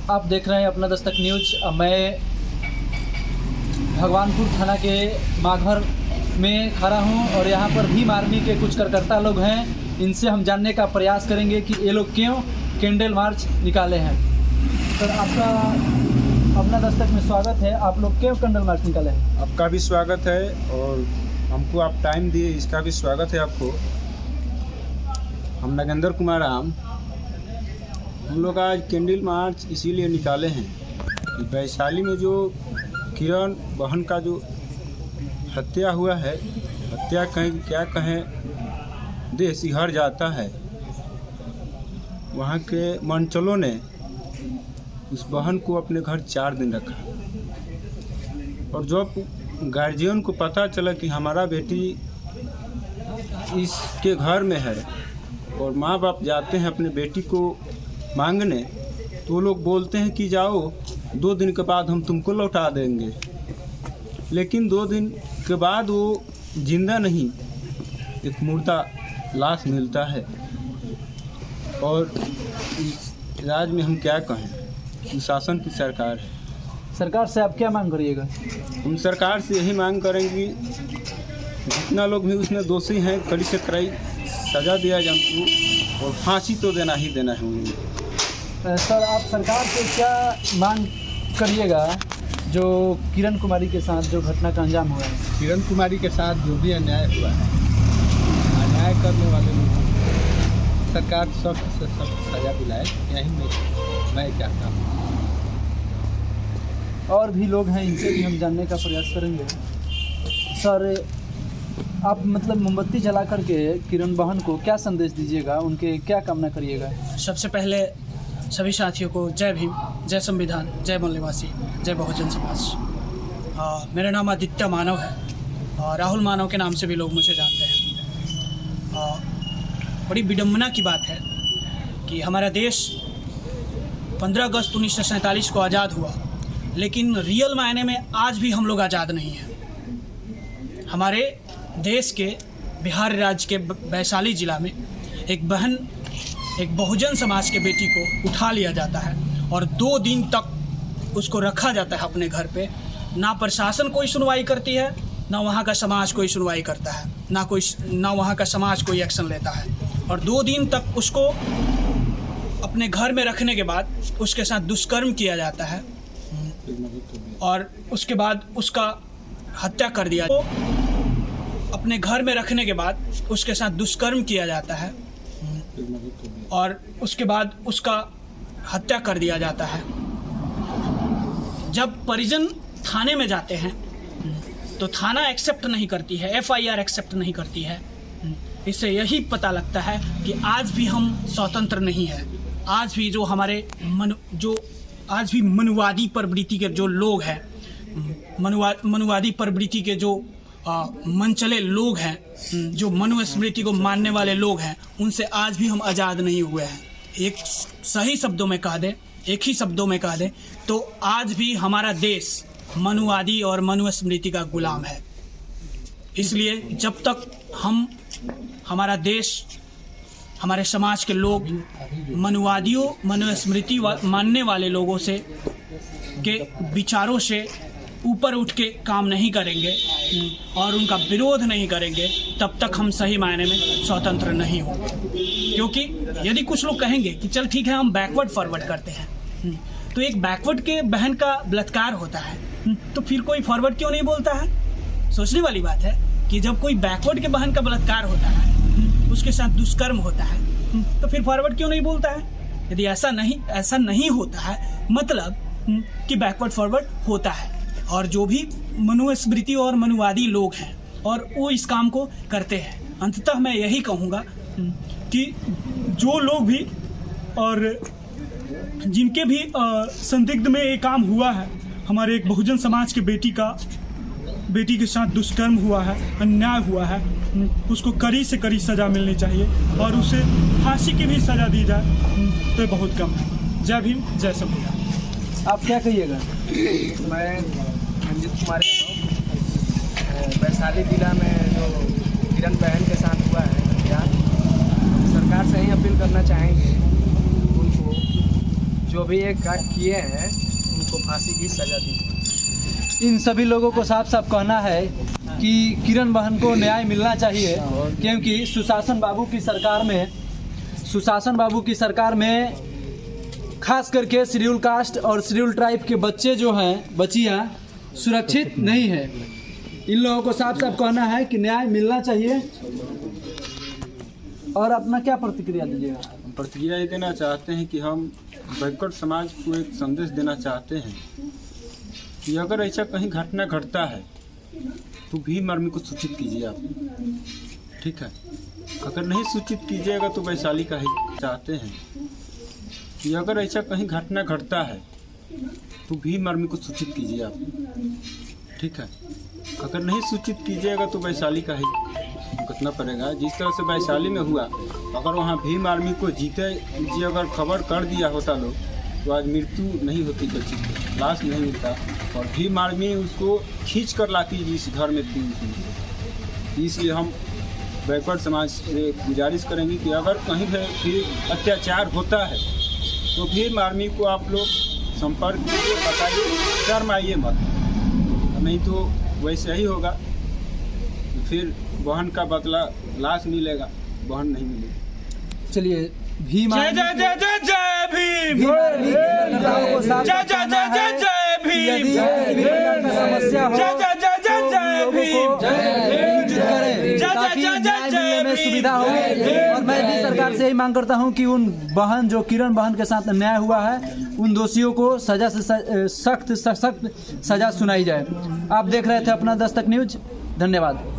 आप देख रहे हैं अपना दस्तक न्यूज। मैं भगवानपुर थाना के माघर में खड़ा हूं और यहाँ पर भी आर्मी के कुछ कार्यकर्ता लोग हैं। इनसे हम जानने का प्रयास करेंगे कि ये लोग क्यों कैंडल मार्च निकाले हैं। सर, आपका अपना दस्तक में स्वागत है। आप लोग क्यों कैंडल मार्च निकाले हैं? आपका भी स्वागत है और हमको आप टाइम दिए, इसका भी स्वागत है आपको। हम नागेंद्र कुमार राम, हम लोग आज कैंडल मार्च इसीलिए निकाले हैं कि वैशाली में जो किरण बहन का जो हत्या हुआ है, हत्या कहें क्या कहें, देह सिहर जाता है। वहाँ के मंचलों ने उस बहन को अपने घर 4 दिन रखा और जब गार्जियन को पता चला कि हमारा बेटी इसके घर में है और माँ बाप जाते हैं अपने बेटी को मांगने, तो वो लोग बोलते हैं कि जाओ 2 दिन के बाद हम तुमको लौटा देंगे। लेकिन 2 दिन के बाद वो जिंदा नहीं, एक मुर्दा लाश मिलता है। और इस राज्य में हम क्या कहें, शासन की सरकार है। सरकार से आप क्या मांग करिएगा? हम सरकार से यही मांग करेंगे, जितना लोग भी उसमें दोषी हैं कड़ी से कड़ी सज़ा दिया जाए उनको और फांसी तो देना ही देना है उन्हें। सर, आप सरकार से क्या मांग करिएगा जो किरण कुमारी के साथ जो घटना का अंजाम हुआ है? किरण कुमारी के साथ जो भी अन्याय हुआ है, अन्याय करने वाले लोगों को सरकार सख्त से सख्त सज़ा दिलाए, यही मैं चाहता हूँ। और भी लोग हैं, इनसे भी हम जानने का प्रयास करेंगे। सर, आप मतलब मोमबत्ती जला करके किरण बहन को क्या संदेश दीजिएगा, उनके क्या कामना करिएगा? सबसे पहले सभी साथियों को जय भीम, जय संविधान, जय मूल निवासी, जय बहुजन समाज। मेरा नाम आदित्य मानव है और राहुल मानव के नाम से भी लोग मुझे जानते हैं। बड़ी विडंबना की बात है कि हमारा देश 15 अगस्त 1947 को आज़ाद हुआ, लेकिन रियल मायने में आज भी हम लोग आज़ाद नहीं हैं। हमारे देश के बिहार राज्य के वैशाली ज़िला में एक बहन, एक बहुजन समाज के बेटी को उठा लिया जाता है और 2 दिन तक उसको रखा जाता है अपने घर पे। ना प्रशासन कोई सुनवाई करती है, ना वहाँ का समाज कोई सुनवाई करता है, ना वहाँ का समाज कोई एक्शन लेता है। और 2 दिन तक उसको अपने घर में रखने के बाद उसके साथ दुष्कर्म किया जाता है और उसके बाद उसका हत्या कर दिया। तो अपने घर में रखने के बाद उसके साथ दुष्कर्म किया जाता है और उसके बाद उसका हत्या कर दिया जाता है। जब परिजन थाने में जाते हैं तो थाना एक्सेप्ट नहीं करती है, FIR एक्सेप्ट नहीं करती है। इससे यही पता लगता है कि आज भी हम स्वतंत्र नहीं हैं। आज भी जो हमारे आज भी मनुवादी प्रवृत्ति के जो लोग हैं, मनुवादी प्रवृत्ति के जो मनचले लोग हैं, जो मनुस्मृति को मानने वाले लोग हैं, उनसे आज भी हम आज़ाद नहीं हुए हैं। एक सही शब्दों में कह दें, एक ही शब्दों में कह दें तो आज भी हमारा देश मनुवादी और मनुस्मृति का गुलाम है। इसलिए जब तक हमारा देश, हमारे समाज के लोग मनुवादियों, मनुस्मृति मानने वाले लोगों से के विचारों से ऊपर उठ के काम नहीं करेंगे और उनका विरोध नहीं करेंगे, तब तक हम सही मायने में स्वतंत्र नहीं होंगे। क्योंकि यदि कुछ लोग कहेंगे कि चल ठीक है हम बैकवर्ड फॉरवर्ड करते हैं, तो एक बैकवर्ड के बहन का बलात्कार होता है तो फिर कोई फॉरवर्ड क्यों नहीं बोलता है? सोचने वाली बात है कि जब कोई बैकवर्ड के बहन का बलात्कार होता है, उसके साथ दुष्कर्म होता है, तो फिर फॉरवर्ड क्यों नहीं बोलता है? यदि ऐसा नहीं होता है, मतलब कि बैकवर्ड फॉरवर्ड होता है। और जो भी मनुस्मृति और मनुवादी लोग हैं और वो इस काम को करते हैं। अंततः मैं यही कहूँगा कि जो लोग भी और जिनके भी संदिग्ध में ये काम हुआ है, हमारे एक बहुजन समाज के बेटी के साथ दुष्कर्म हुआ है, अन्याय हुआ है, उसको कड़ी से कड़ी सज़ा मिलनी चाहिए और उसे फांसी की भी सज़ा दी जाए तो बहुत कम है। जय भीम, जय संविधान। आप क्या कहिएगा? मैं मंजित कुमार वैशाली जिला में जो किरण बहन के साथ हुआ है हत्या, सरकार से ही अपील करना चाहेंगे उनको जो भी ये कांड किए हैं उनको फांसी की सजा दी। इन सभी लोगों को साफ साफ कहना है कि किरण बहन को न्याय मिलना चाहिए, क्योंकि सुशासन बाबू की सरकार में खास करके शेड्यूल कास्ट और शेड्यूल ट्राइब के बच्चे जो हैं, बच्चियाँ सुरक्षित नहीं है। इन लोगों को साफ साफ कहना है कि न्याय मिलना चाहिए। और अपना क्या प्रतिक्रिया दीजिएगा? हम प्रतिक्रिया ये देना चाहते हैं कि हम बैकवर्ड समाज को एक संदेश देना चाहते हैं कि अगर ऐसा कहीं घटना घटता है तो भीम आर्मी को सूचित कीजिए आप, ठीक है। अगर नहीं सूचित कीजिएगा तो वैशाली का ही चाहते हैं कि अगर ऐसा कहीं घटना घटता है तो भीम आर्मी को सूचित कीजिए आप, ठीक है। अगर नहीं सूचित कीजिएगा तो वैशाली का ही भुगतना पड़ेगा। जिस तरह से वैशाली में हुआ, अगर वहाँ भीम आर्मी को जीते जी अगर खबर कर दिया होता लोग तो आज मृत्यु नहीं होती, बच्ची को लाश नहीं मिलता और भीम आर्मी उसको खींच कर लाती जिस घर में थी उसमें। इसलिए हम बैकवर्ड समाज से गुजारिश करेंगे कि अगर कहीं फिर अत्याचार होता है तो भीम आर्मी को आप लोग संपर्क कीजिए, बताइए, शर्माइए मत, नहीं तो वैसे ही होगा। फिर बहन का बदला लाश मिलेगा, बहन नहीं मिलेगी। चलिए, भीम जय जय जय जय जय भीम, जय जय जय जय जय भीम, समस्या हो जय जय जय जय जय भीम, ताकि न्याय मिलने में सुविधा हो। और मैं भी सरकार से यही मांग करता हूं कि उन बहन जो किरण बहन के साथ अन्याय हुआ है, उन दोषियों को सजा से सख्त सजा सुनाई जाए। आप देख रहे थे अपना दस्तक न्यूज। धन्यवाद।